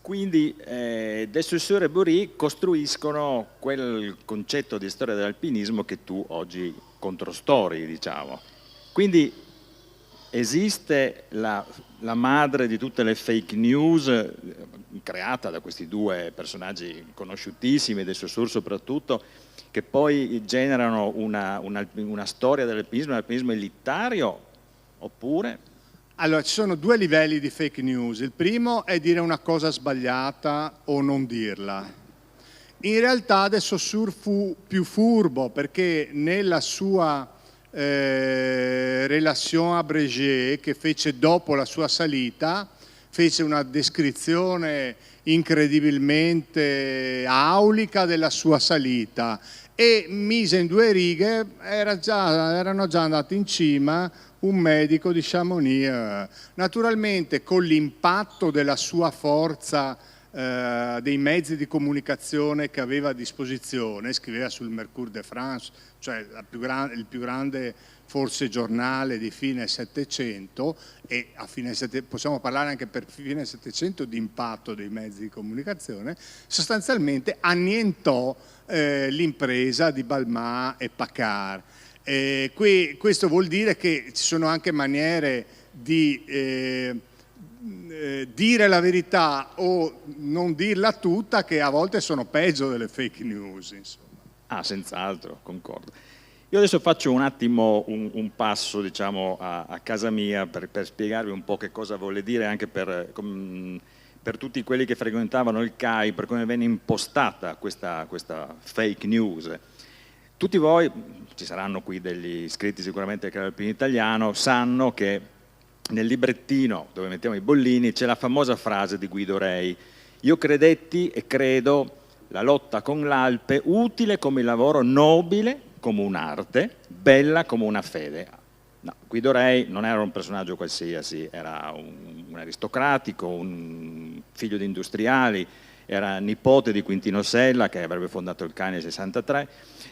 S5: Quindi De Saussure e Bory costruiscono quel concetto di storia dell'alpinismo che tu oggi controstori, diciamo. Quindi esiste la madre di tutte le fake news creata da questi due personaggi conosciutissimi, De Saussure soprattutto, che poi generano una storia dell'alpinismo, l'alpinismo elitario, oppure?
S3: Allora, ci sono due livelli di fake news. Il primo è dire una cosa sbagliata o non dirla. In realtà De Saussure fu più furbo, perché nella sua relation abrégée che fece dopo la sua salita, fece una descrizione incredibilmente aulica della sua salita e mise in 2 righe, erano già andati in cima, un medico di Chamonix. Naturalmente con l'impatto della sua forza, dei mezzi di comunicazione che aveva a disposizione, scriveva sul Mercure de France, cioè il più grande forse giornale di fine Settecento, e a possiamo parlare anche per fine Settecento di impatto dei mezzi di comunicazione, sostanzialmente annientò l'impresa di Balmat e Paccard. Questo vuol dire che ci sono anche maniere di dire la verità o non dirla tutta che a volte sono peggio delle fake news, insomma.
S5: Ah, senz'altro, concordo. Io adesso faccio un attimo un passo, diciamo, a casa mia per spiegarvi un po' che cosa vuole dire, anche per tutti quelli che frequentavano il CAI, per come venne impostata questa fake news. Tutti voi, ci saranno qui degli iscritti sicuramente al Club Alpino Italiano, sanno che nel librettino dove mettiamo i bollini c'è la famosa frase di Guido Rei: io credetti e credo la lotta con l'Alpe utile come il lavoro, nobile come un'arte, bella come una fede. No, Guido Rei non era un personaggio qualsiasi, era un aristocratico, un figlio di industriali, era nipote di Quintino Sella che avrebbe fondato il CAI nel 63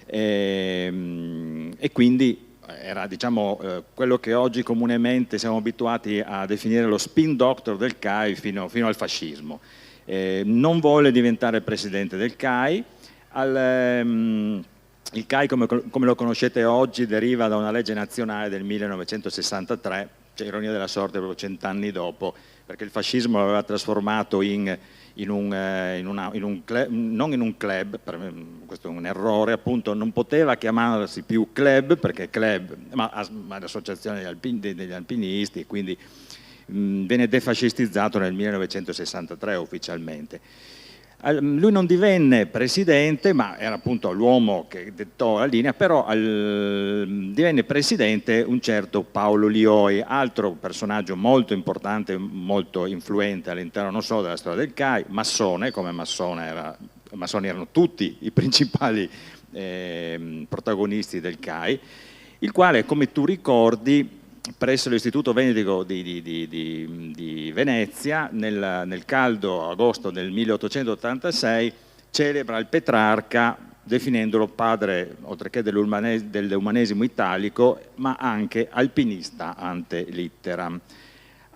S5: e quindi era, diciamo, quello che oggi comunemente siamo abituati a definire lo spin doctor del CAI fino al fascismo. Non volle diventare presidente del CAI. Il CAI, come lo conoscete oggi, deriva da una legge nazionale del 1963, cioè, ironia della sorte, proprio 100 anni dopo, perché il fascismo l'aveva trasformato non in un club, questo è un errore, appunto non poteva chiamarsi più club, perché club, ma l'associazione degli alpinisti, quindi venne defascistizzato nel 1963 ufficialmente. Lui non divenne presidente, ma era appunto l'uomo che dettò la linea, però divenne presidente un certo Paolo Lioi, altro personaggio molto importante, molto influente all'interno non solo della storia del CAI, massone, come massoni erano tutti i principali protagonisti del CAI, il quale, come tu ricordi, presso l'Istituto Venetico di Venezia, nel caldo agosto del 1886, celebra il Petrarca definendolo padre, oltre che dell'umanesimo italico, ma anche alpinista ante litteram.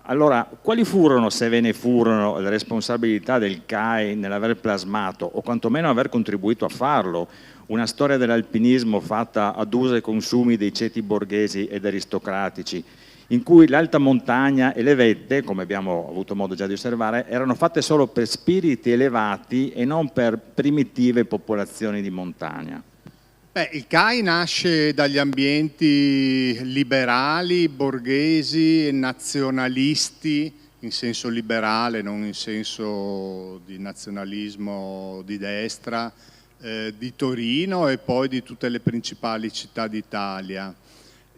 S5: Allora, quali furono, se ve ne furono, le responsabilità del CAI nell'aver plasmato, o quantomeno aver contribuito a farlo, una storia dell'alpinismo fatta ad uso e consumi dei ceti borghesi ed aristocratici, in cui l'alta montagna e le vette, come abbiamo avuto modo già di osservare, erano fatte solo per spiriti elevati e non per primitive popolazioni di montagna?
S3: Beh, il CAI nasce dagli ambienti liberali, borghesi, nazionalisti, in senso liberale, non in senso di nazionalismo di destra, di Torino e poi di tutte le principali città d'Italia.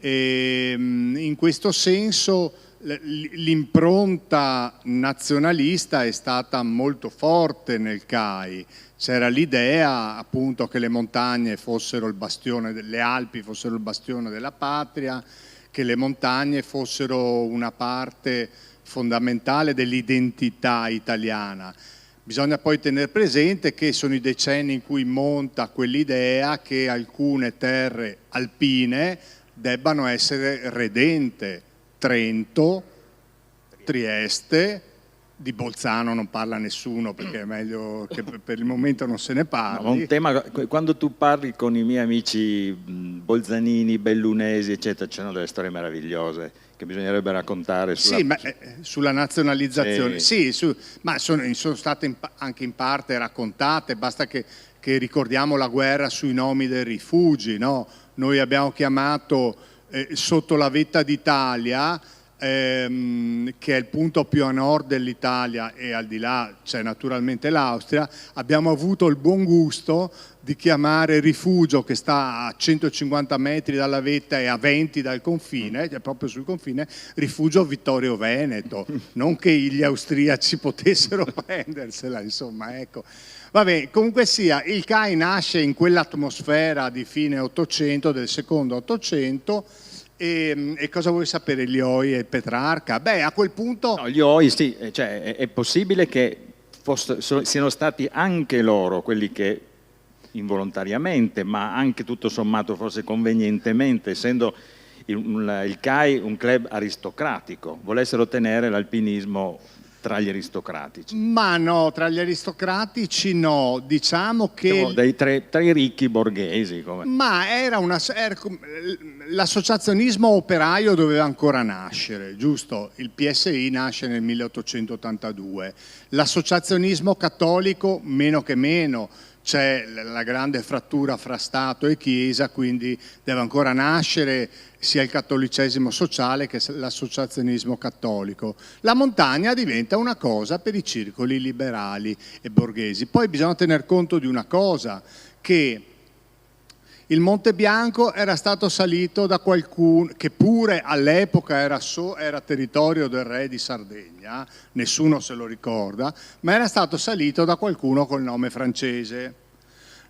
S3: In questo senso l'impronta nazionalista è stata molto forte nel CAI. C'era l'idea appunto che le montagne fossero il bastione, le Alpi fossero il bastione della patria, che le montagne fossero una parte fondamentale dell'identità italiana. Bisogna poi tenere presente che sono i decenni in cui monta quell'idea che alcune terre alpine debbano essere redente. Trento, Trieste, di Bolzano non parla nessuno perché è meglio che per il momento non se ne parli.
S5: No, un tema, quando tu parli con i miei amici bolzanini, bellunesi, eccetera, c'erano delle storie meravigliose che bisognerebbe raccontare
S3: sulla nazionalizzazione. Sì, ma sono state anche in parte raccontate, basta che ricordiamo la guerra sui nomi dei rifugi, no? Noi abbiamo chiamato sotto la vetta d'Italia, che è il punto più a nord dell'Italia e al di là c'è naturalmente l'Austria, abbiamo avuto il buon gusto di chiamare rifugio che sta a 150 metri dalla vetta e a 20 dal confine, cioè proprio sul confine, rifugio Vittorio Veneto, non che gli austriaci potessero prendersela, insomma, ecco. Vabbè, comunque sia, il CAI nasce in quell'atmosfera di fine 800, del secondo 800, e cosa vuoi sapere, gli Oi e il Petrarca? Beh, a quel punto...
S5: No, gli Oi, sì, cioè è possibile che siano stati anche loro quelli che involontariamente, ma anche tutto sommato forse convenientemente, essendo il CAI un club aristocratico, volessero tenere l'alpinismo tra gli aristocratici.
S3: Ma no, tra gli aristocratici no, diciamo che...
S5: Tra i ricchi borghesi. Come...
S3: Ma l'associazionismo operaio doveva ancora nascere, giusto? Il PSI nasce nel 1882, l'associazionismo cattolico meno che meno, c'è la grande frattura fra Stato e Chiesa, quindi deve ancora nascere sia il cattolicesimo sociale che l'associazionismo cattolico. La montagna diventa una cosa per i circoli liberali e borghesi. Poi bisogna tener conto di una cosa, che il Monte Bianco era stato salito da qualcuno che pure all'epoca era territorio del re di Sardegna, nessuno se lo ricorda, ma era stato salito da qualcuno col nome francese.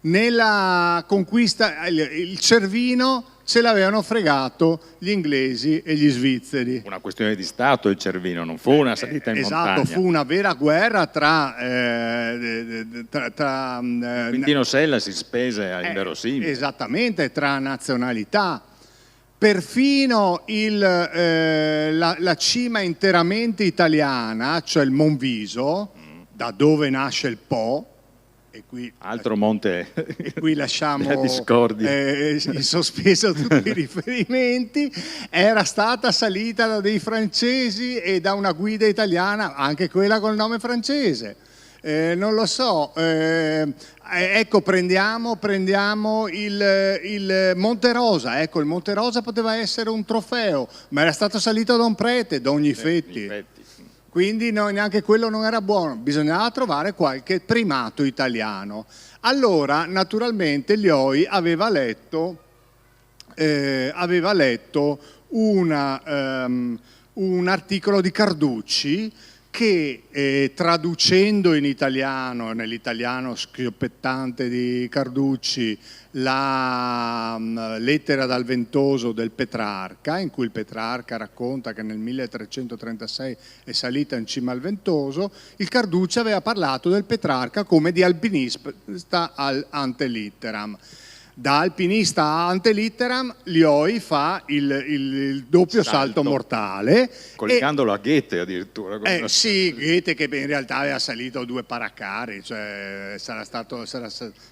S3: Nella conquista, il Cervino ce l'avevano fregato gli inglesi e gli svizzeri.
S5: Una questione di Stato il Cervino, non fu una salita in montagna.
S3: Esatto, fu una vera guerra tra
S5: Quintino Sella si spese all'inverosimile.
S3: Esattamente, tra nazionalità. Perfino la cima interamente italiana, cioè il Monviso, da dove nasce il Po, e qui,
S5: altro monte
S3: e qui lasciamo
S5: discordia.
S3: In sospeso tutti i riferimenti, era stata salita da dei francesi e da una guida italiana, anche quella col nome francese. Non lo so, ecco, prendiamo il Monte Rosa. Ecco, il Monte Rosa poteva essere un trofeo, ma era stato salito da un prete, Don Gnifetti. Quindi neanche quello non era buono, bisognava trovare qualche primato italiano. Allora, naturalmente, Lioi aveva letto un articolo di Carducci che traducendo in italiano, nell'italiano schioppettante di Carducci, la lettera dal Ventoso del Petrarca, in cui il Petrarca racconta che nel 1336 è salita in cima al Ventoso, il Carducci aveva parlato del Petrarca come di alpinista al ante litteram. Da alpinista a ante litteram, Lioi fa il doppio salto mortale.
S5: Collegandolo a Goethe addirittura.
S3: Sì, Goethe che in realtà aveva salito 2 paracarri, cioè sarà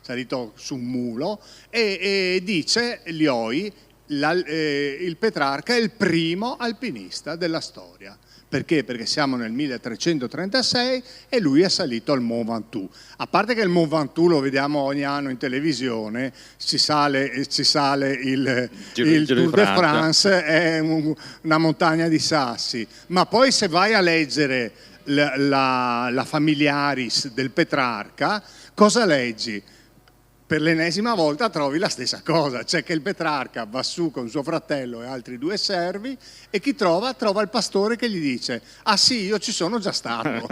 S3: salito su un mulo, e dice Lioi, il Petrarca è il primo alpinista della storia. Perché? Perché siamo nel 1336 e lui è salito al Mont Ventoux. A parte che il Mont Ventoux lo vediamo ogni anno in televisione, ci sale il Tour de France, è una montagna di sassi. Ma poi se vai a leggere la Familiaris del Petrarca, cosa leggi? Per l'ennesima volta trovi la stessa cosa, cioè che il Petrarca va su con suo fratello e altri 2 servi e chi trova il pastore che gli dice: ah sì, io ci sono già stato.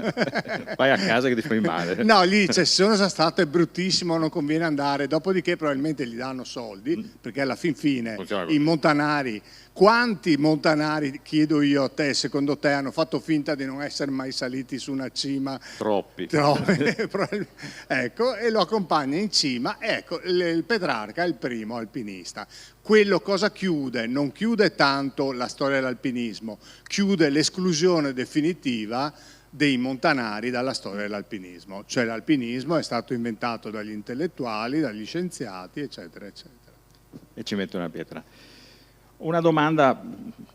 S5: Vai a casa che ti fai male.
S3: No, gli dice: ci sono già stato, è bruttissimo, non conviene andare. Dopodiché probabilmente gli danno soldi, perché alla fin fine i montanari, quanti montanari, chiedo io a te, secondo te hanno fatto finta di non essere mai saliti su una cima?
S5: Troppi.
S3: Ecco, e lo accompagna in cima. Ecco, il Petrarca è il primo alpinista. Quello cosa chiude? Non chiude tanto la storia dell'alpinismo, chiude l'esclusione definitiva dei montanari dalla storia dell'alpinismo. Cioè l'alpinismo è stato inventato dagli intellettuali, dagli scienziati, eccetera, eccetera.
S5: E ci metto una pietra. Una domanda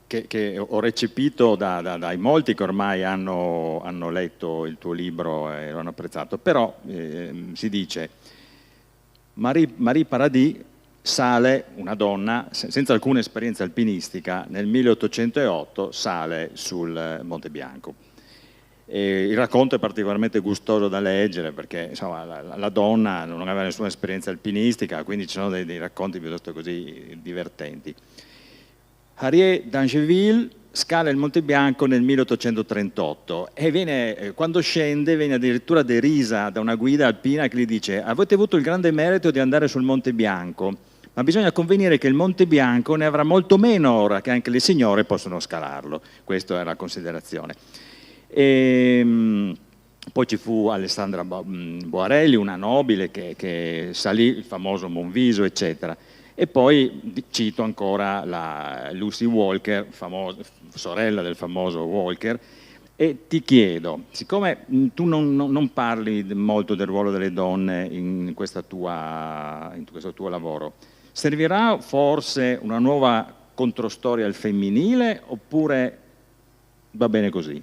S5: che ho recepito dai molti che ormai hanno letto il tuo libro e lo hanno apprezzato, però si dice: Marie Paradis sale, una donna senza alcuna esperienza alpinistica, nel 1808 sale sul Monte Bianco. E il racconto è particolarmente gustoso da leggere perché insomma, la donna non aveva nessuna esperienza alpinistica, quindi ci sono dei racconti piuttosto così divertenti. Harriet d'Angeville scala il Monte Bianco nel 1838 e quando scende viene addirittura derisa da una guida alpina che gli dice: avete avuto il grande merito di andare sul Monte Bianco, ma bisogna convenire che il Monte Bianco ne avrà molto meno ora che anche le signore possono scalarlo. Questa è la considerazione. Poi ci fu Alessandra Boarelli, una nobile che salì il famoso Monviso, eccetera. E poi cito ancora la Lucy Walker, sorella del famoso Walker, e ti chiedo, siccome tu non parli molto del ruolo delle donne in questo tuo lavoro, servirà forse una nuova controstoria al femminile oppure va bene così?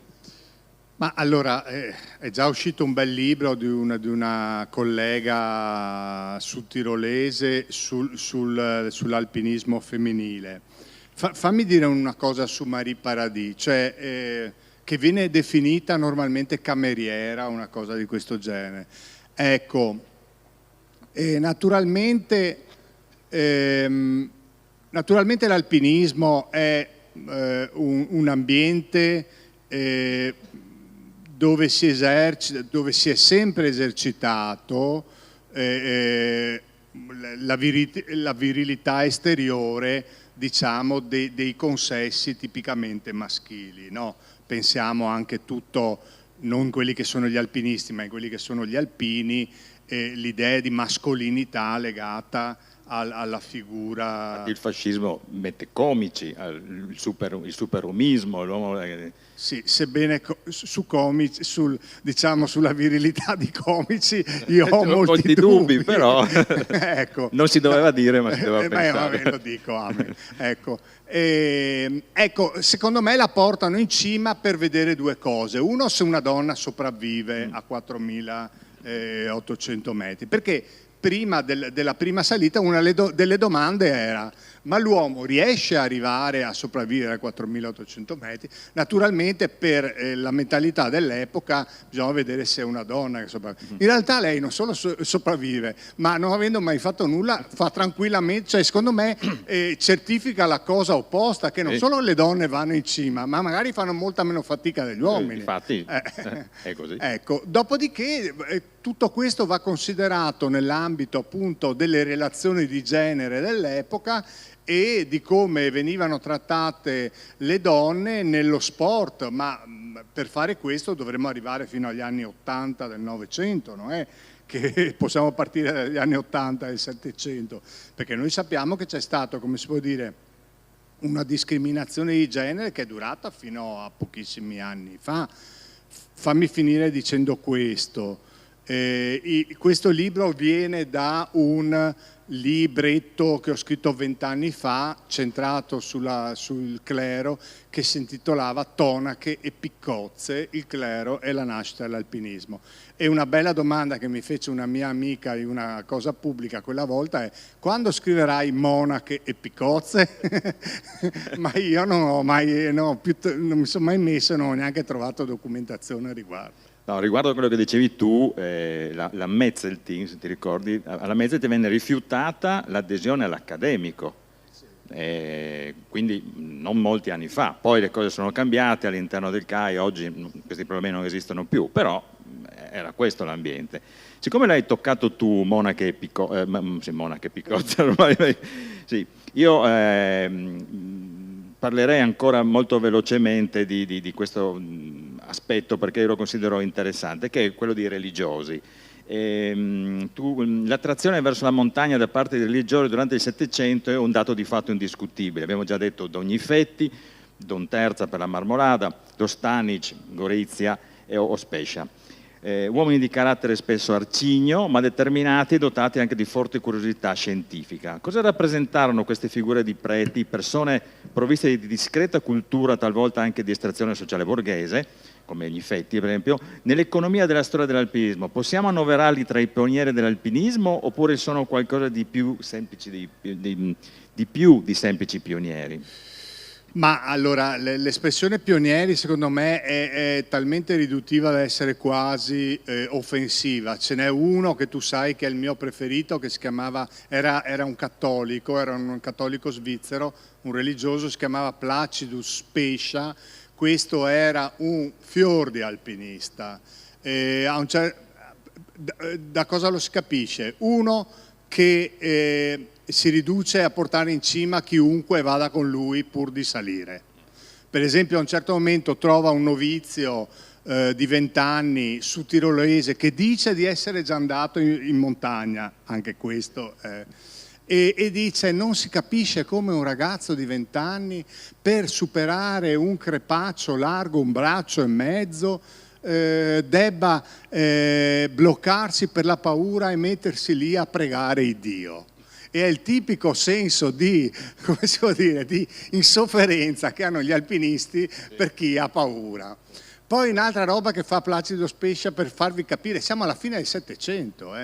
S3: Ma allora, è già uscito un bel libro di una collega sudtirolese sull'alpinismo femminile. Fammi dire una cosa su Marie Paradis, cioè che viene definita normalmente cameriera, una cosa di questo genere. Ecco, naturalmente l'alpinismo è un ambiente dove si è sempre esercitato la virilità esteriore, diciamo, dei consessi tipicamente maschili, no? Pensiamo anche tutto, non quelli che sono gli alpinisti, ma in quelli che sono gli alpini, l'idea di mascolinità legata alla figura.
S5: Il fascismo mette comici, il superumismo, l'uomo.
S3: Sì, sebbene diciamo sulla virilità di comici io ho molti dubbi,
S5: però
S3: ecco.
S5: Non si doveva dire, ma si doveva pensare.
S3: Vabbè, lo dico, amen. Ecco. Ecco, secondo me la portano in cima per vedere due cose. Uno, se una donna sopravvive a 4.800 metri, perché prima della prima salita una delle domande era: ma l'uomo riesce a arrivare a sopravvivere a 4.800 metri? Naturalmente per la mentalità dell'epoca bisogna vedere se è una donna che sopravvive. In realtà lei non solo sopravvive, ma non avendo mai fatto nulla fa tranquillamente, cioè secondo me certifica la cosa opposta, che non solo le donne vanno in cima, ma magari fanno molta meno fatica degli uomini.
S5: Infatti è così.
S3: Ecco, dopodiché tutto questo va considerato nell'ambito appunto delle relazioni di genere dell'epoca e di come venivano trattate le donne nello sport, ma per fare questo dovremmo arrivare fino agli anni 80 del Novecento, non è che possiamo partire dagli anni 80 del Settecento, perché noi sappiamo che c'è stato, come si può dire, una discriminazione di genere che è durata fino a pochissimi anni fa. Fammi finire dicendo questo. Questo libro viene da un libretto che ho scritto 20 anni fa, centrato sul clero, che si intitolava Tonache e piccozze, il clero e la nascita dell'alpinismo. E una bella domanda che mi fece una mia amica in una cosa pubblica quella volta è: quando scriverai monache e piccozze? Ma io non mi sono mai messo e non ho neanche trovato documentazione a riguardo.
S5: No, riguardo a quello che dicevi tu, la Mezzeltin, se ti ricordi, alla Mezzeltin venne rifiutata l'adesione all'accademico, quindi non molti anni fa. Poi le cose sono cambiate all'interno del CAI, oggi questi problemi non esistono più, però era questo l'ambiente. Siccome l'hai toccato tu, Monache e Picozza, sì, io parlerei ancora molto velocemente di questo aspetto, perché io lo considero interessante, che è quello dei religiosi. L'attrazione verso la montagna da parte dei religiosi durante il Settecento è un dato di fatto indiscutibile. Abbiamo già detto Dogni-Fetti, Don Terza per la Marmolada, Dostanic, Gorizia e Ospescia. Uomini di carattere spesso arcigno, ma determinati e dotati anche di forte curiosità scientifica. Cosa rappresentarono queste figure di preti, persone provviste di discreta cultura, talvolta anche di estrazione sociale borghese, come gli Fetti per esempio, nell'economia della storia dell'alpinismo? Possiamo annoverarli tra i pionieri dell'alpinismo oppure sono qualcosa di più semplici, di semplici pionieri?
S3: Ma allora, l'espressione pionieri secondo me è talmente riduttiva da essere quasi offensiva. Ce n'è uno che tu sai che è il mio preferito, che si chiamava, era un cattolico svizzero, un religioso, si chiamava Placidus Specia. Questo era un fior di alpinista. Da cosa lo si capisce? Uno che si riduce a portare in cima chiunque vada con lui pur di salire. Per esempio a un certo momento trova un novizio di 20 anni su tirolese che dice di essere già andato in montagna, anche questo, e dice: non si capisce come un ragazzo di 20 anni per superare un crepaccio largo un braccio e mezzo debba bloccarsi per la paura e mettersi lì a pregare il Dio. E è il tipico senso di, come si può dire, di insofferenza che hanno gli alpinisti per chi ha paura. Poi un'altra roba che fa Placido Specia, per farvi capire, siamo alla fine del Settecento,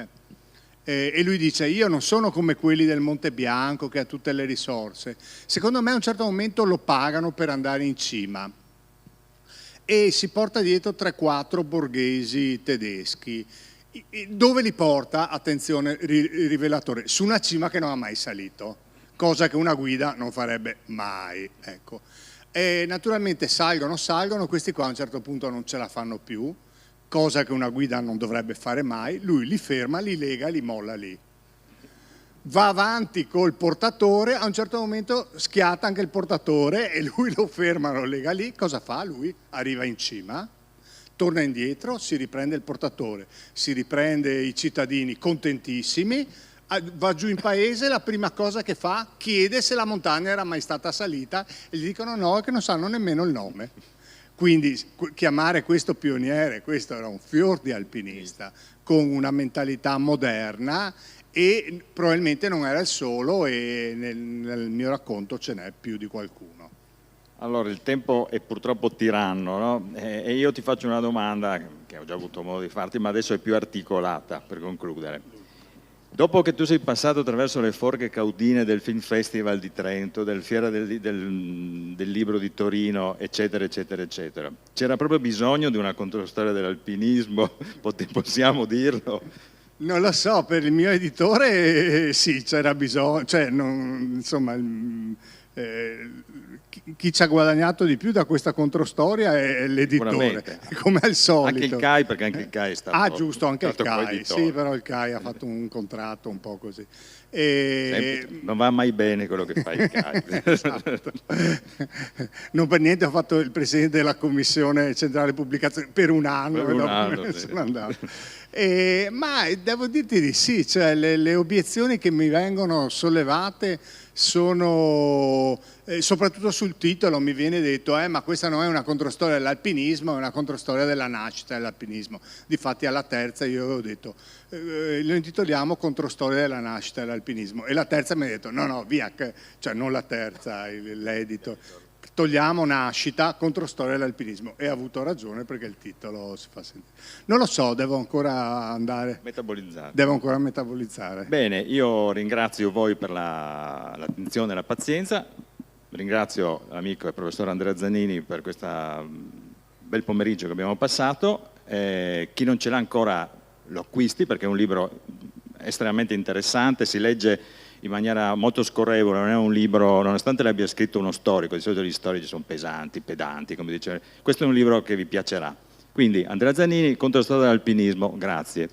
S3: e lui dice: io non sono come quelli del Monte Bianco che ha tutte le risorse. Secondo me a un certo momento lo pagano per andare in cima e si porta dietro 3-4 borghesi tedeschi. Dove li porta? Attenzione, rivelatore, su una cima che non ha mai salito, cosa che una guida non farebbe mai, ecco. E naturalmente salgono, questi qua a un certo punto non ce la fanno più, cosa che una guida non dovrebbe fare mai. Lui li ferma, li lega, li molla lì. Va avanti col portatore, a un certo momento schiatta anche il portatore e lui lo ferma, lo lega lì. Cosa fa lui? Arriva in cima, torna indietro, si riprende il portatore, si riprende i cittadini contentissimi, va giù in paese, la prima cosa che fa, chiede se la montagna era mai stata salita e gli dicono no, che non sanno nemmeno il nome. Quindi chiamare questo pioniere, questo era un fior di alpinista, con una mentalità moderna, e probabilmente non era il solo, e nel mio racconto ce n'è più di qualcuno.
S5: Allora, il tempo è purtroppo tiranno, no? E io ti faccio una domanda che ho già avuto modo di farti, ma adesso è più articolata per concludere. Dopo che tu sei passato attraverso le forche caudine del Film Festival di Trento, del Fiera del Libro di Torino, eccetera, eccetera, eccetera, c'era proprio bisogno di una controstoria dell'alpinismo? Possiamo dirlo?
S3: Non lo so, per il mio editore sì, c'era bisogno, cioè, insomma, chi ci ha guadagnato di più da questa controstoria è l'editore, come al solito.
S5: Anche il CAI, perché anche il CAI è stato...
S3: Ah, giusto, anche il CAI, sì, però il CAI ha fatto un contratto un po' così.
S5: Non va mai bene quello che fa il CAI.
S3: Esatto. Non per niente ho fatto il presidente della commissione centrale pubblicazione per un anno,
S5: per un anno,
S3: sono andato. Ma devo dirti di sì, cioè le obiezioni che mi vengono sollevate sono, soprattutto sul titolo mi viene detto ma questa non è una controstoria dell'alpinismo, è una controstoria della nascita dell'alpinismo. Difatti alla terza io avevo detto lo intitoliamo Controstoria della nascita dell'alpinismo, e la terza mi ha detto no via, cioè non la terza, l'editor, togliamo nascita, controstoria dell'alpinismo, e ha avuto ragione perché il titolo si fa sentire. Non lo so, devo ancora andare.
S5: Metabolizzare.
S3: Devo ancora metabolizzare.
S5: Bene, io ringrazio voi per l'attenzione e la pazienza, ringrazio l'amico e professor Andrea Zanini per questo bel pomeriggio che abbiamo passato. Chi non ce l'ha ancora lo acquisti, perché è un libro estremamente interessante, si legge in maniera molto scorrevole, non è un libro, nonostante l'abbia scritto uno storico, di solito gli storici sono pesanti, pedanti, come dicevo, questo è un libro che vi piacerà. Quindi Andrea Zanini, Controstoria dell'alpinismo, grazie.